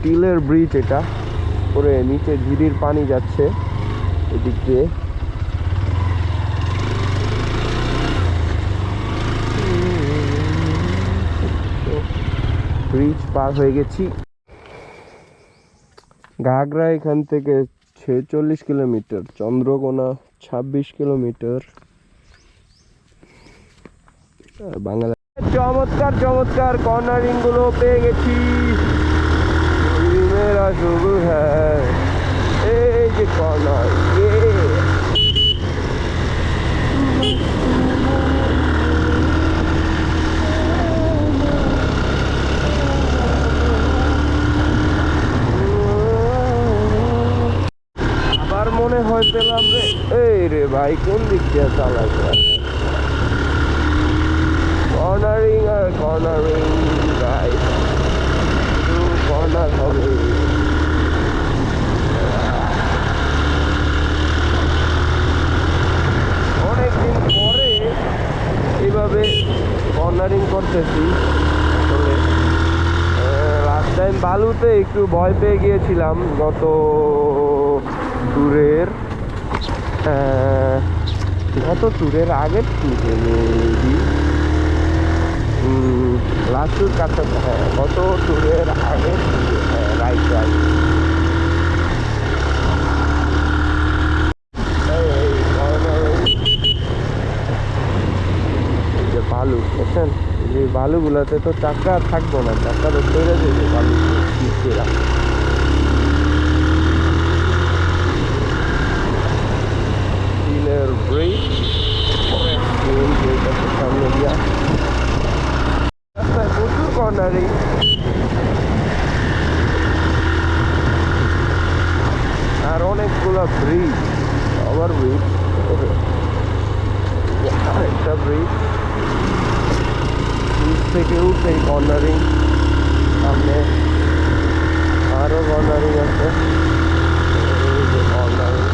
স্টিলের ব্রিজ, এটা করে নিচে ঝিরির পানি যাচ্ছে এদিক দিয়ে। ব্রিজ পার হয়ে গেছি। ঘাগড়া এখান থেকে 46 কিলোমিটার, চন্দ্রকোনা 26 কিলোমিটার। বাংলা চমৎকার চমৎকার কর্নারিং গুলো পেয়ে গেছি। মেরা শুরু হ্যাঁ, এই যে কর্নার, আবার মনে হয় পেলাম রে। এই রে ভাই, কোন দিক দিয়ে চালাচ্ছে? কর্নারিং আর কর্নারিং গাইস, কর্নার হবে। অনেকদিন পরে এইভাবে কর্নারিং করতেছি। আসলে লাস্ট টাইম বালুতে একটু ভয় পেয়ে গিয়েছিলাম, গত ট্যুরের আগের ট্যুরে মেবি, লাস্ট ট্যুর কাছে, হ্যাঁ গত ট্যুরের আগে, রাইট রাইট। যে বালু বুঝছেন, এই বালুগুলোতে তো চাকা থাকবো না, চাকা তো ছেড়ে দেবে বালু মিস্ত্রিরা। স্টিলের ব্রিজ, সামনে দিয়া রাস্তায় প্রচুর কর্নারিং। আর অনেকগুলো ব্রিজ, ওভার ব্রিজ, একটা ব্রিজ থেকে উঠে কর্নারিং, সামনে আরো কর্নারিং আছে। কর্নারিং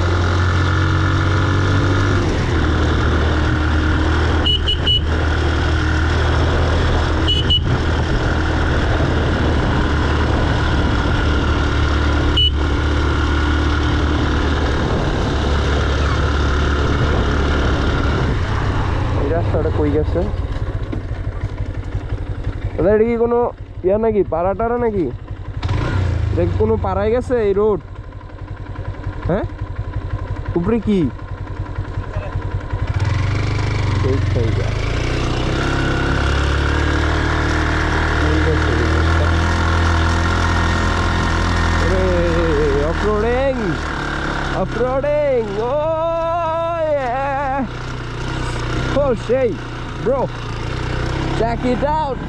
এই রাস্তাটা কই গেছে? এটা কি কোনো ইয়া নাকি, পাড়া টাড়া নাকি? দেখ কোনো পাড়ায় গেছে এই রোড? হ্যাঁ, উপরে কি অফরোডিং, অফরোডিং, ও oh সেই bro, check it out.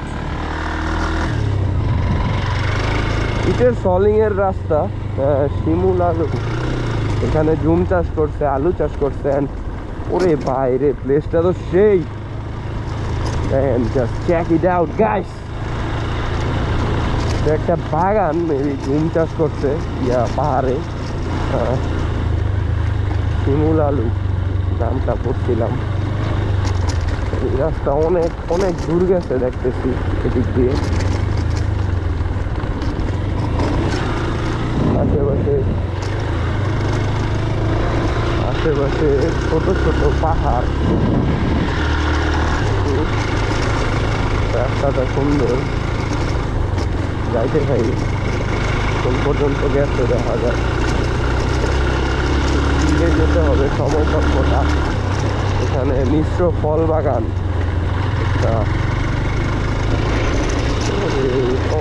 ইটের সলিং এর রাস্তা, শিমুল আলু, এখানে জুম চাষ করছে, আলু চাষ করছেন। ওরে বাইরে, প্লেসটা তো সেই, just check it out guys. একটা বাগান, এই জুম চাষ করছে ইয়া পাহাড়ে, শিমুল আলু নামটা পড়ছিলাম। এই রাস্তা অনেক অনেক দূর গেছে দেখতেছি এদিক দিয়ে। আশেপাশে আশেপাশে ছোট ছোট পাহাড়, রাস্তাটা সুন্দর। যাইতে খাই কোন পর্যন্ত গেছে দেখা যায়। ফিরে যেতে হবে সময় সভ্যতা। এখানে মিশ্র ফল বাগান,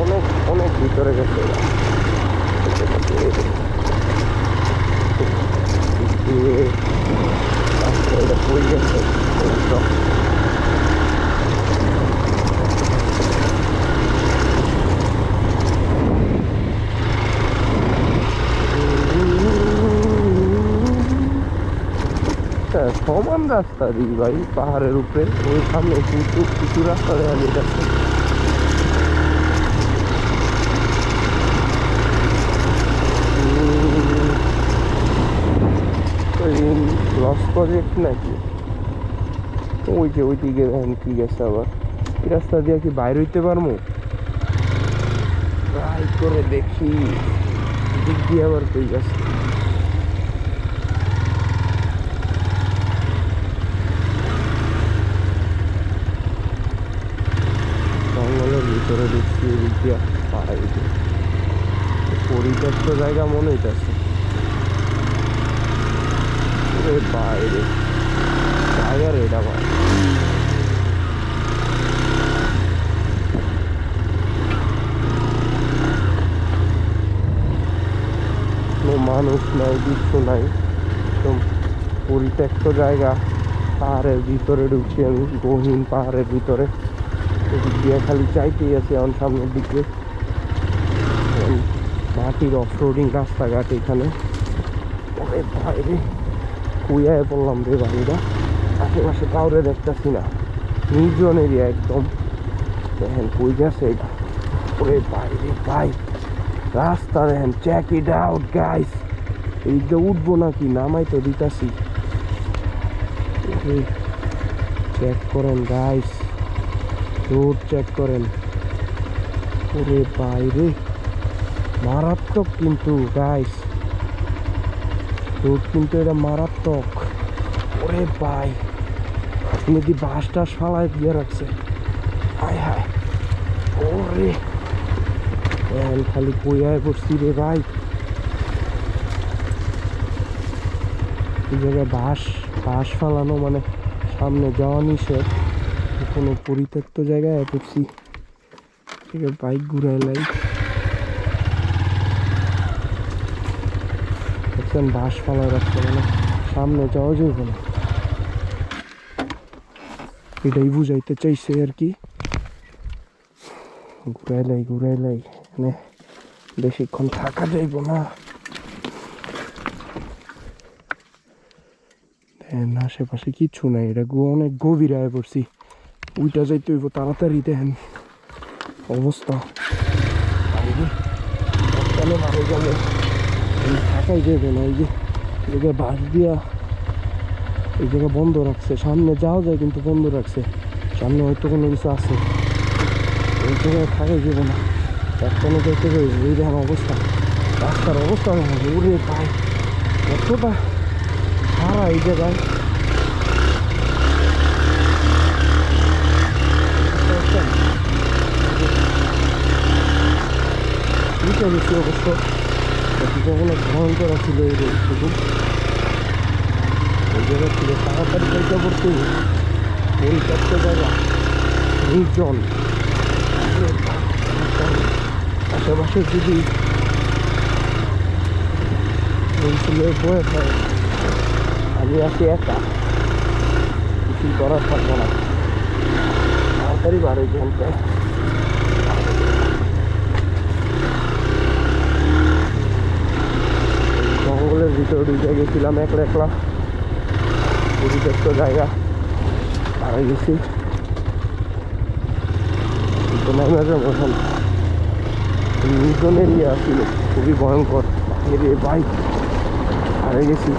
অনেক অনেক ভিতরে গেছে। এটা পড়ে গেছে। সমান রাস্তা দিই ভাই পাহাড়ের উপরে, ওই সামনে কিন্তু কিছু রাস্তা দেখা যাচ্ছে। লস প্রজেক্ট নাকি? ওই যে ওই দিকে দেখেন কি গেছে আবার। এই রাস্তা দিয়ে কি বাইরে হইতে পারবো? ট্রাই করে দেখি দিক দিয়ে আবার কই গেছে। জঙ্গলের ভিতরে ঢুকছি এদিক দিয়ে পাড়াই পরিত্যক্ত জায়গা মনে হইতেছে। বাইরে জায়গার এটা ভাই কোনো মানুষ নাই, কিছু নাই, একদম পরিত্যক্ত জায়গা। পাহাড়ের ভিতরে ঢুকছি আমি, গহীন পাহাড়ের ভিতরে। এদিক দিয়ে খালি চাইতেই আছি এখন সামনের দিকে। মাটির অফরোডিং রাস্তাঘাট এখানে। বাইরে কুইয়ায় পড়লাম রে বাড়িটা। আশেপাশে কাউরে দেখতেছি না, নির্জন এরিয়া একদম। দেখেন কই গেছে এটা। ওরে বাইরে ভাই রাস্তা দেখেন, চেক ইট আউট গাইস। এইদিকে উঠবো নাকি, নামাই তো দিতাছি। চেক করেন গাইস, রোড চেক করেন। ওরে বাইরে মারাত্মক কিন্তু গাইস, রোড কিন্তু এটা মারাত্মক। ওরে ভাই আপনি কি বাস টাস ফালায় দিয়ে রাখছে, হায় হায়। ওরে খালি বইয়ায় পড়ছি রে ভাই। এই জায়গায় বাস ফালানো মানে সামনে যাওয়া নিষেধ। কোনো পরিত্যক্ত জায়গায় পড়ছি, বাইক ঘুরাইলাই। দেখছেন বাস ফালায় রাখছে, মানে সামনে যাওয়া যাবে না, এটাই বুঝাইতে চাইছে আর কি। ঘুরাইলাই মানে বেশিক্ষণ থাকা যাইব না। আশেপাশে কিচ্ছু নাই, এটা অনেক গভীর আয় পড়ছি। উইটা যাইতে হইব তাড়াতাড়ি। দেখেন অবস্থা, থাকাই যাবে না। এই যে জায়গায় বাস দিয়া এই জায়গা বন্ধ রাখছে, সামনে যাওয়া যায় কিন্তু বন্ধ রাখছে। সামনে হয়তো কোনো কিছু আছে, এই জায়গায় থাকাই যাবে না। একখানে যেতে হবে। এই দেখেন অবস্থা, রাস্তার অবস্থা উড়ে পায় কতটা সারা এই জায়গায়। বেশি অবশ্য অনেক ভয়ঙ্কর ছিল এই রোডটুকু। এই জায়গা ছিল তাড়াতাড়ি পয়সা করতে পরিত্যক্ত জায়গা, নির্জন। আশেপাশে যদি বয়ে হয়, আমি আছি একা, কিছু করার থাকবো না। তাড়াতাড়ি বাড়ি ঘন্টায় জঙ্গলের ভিতরে ঢুকে গেছিলাম একলা, পরিত্যক্ত জায়গা হারাই গেছি। এখন নির্জন এরিয়া ছিল, খুবই ভয়ঙ্কর। বাইক হারিয়ে গেছি।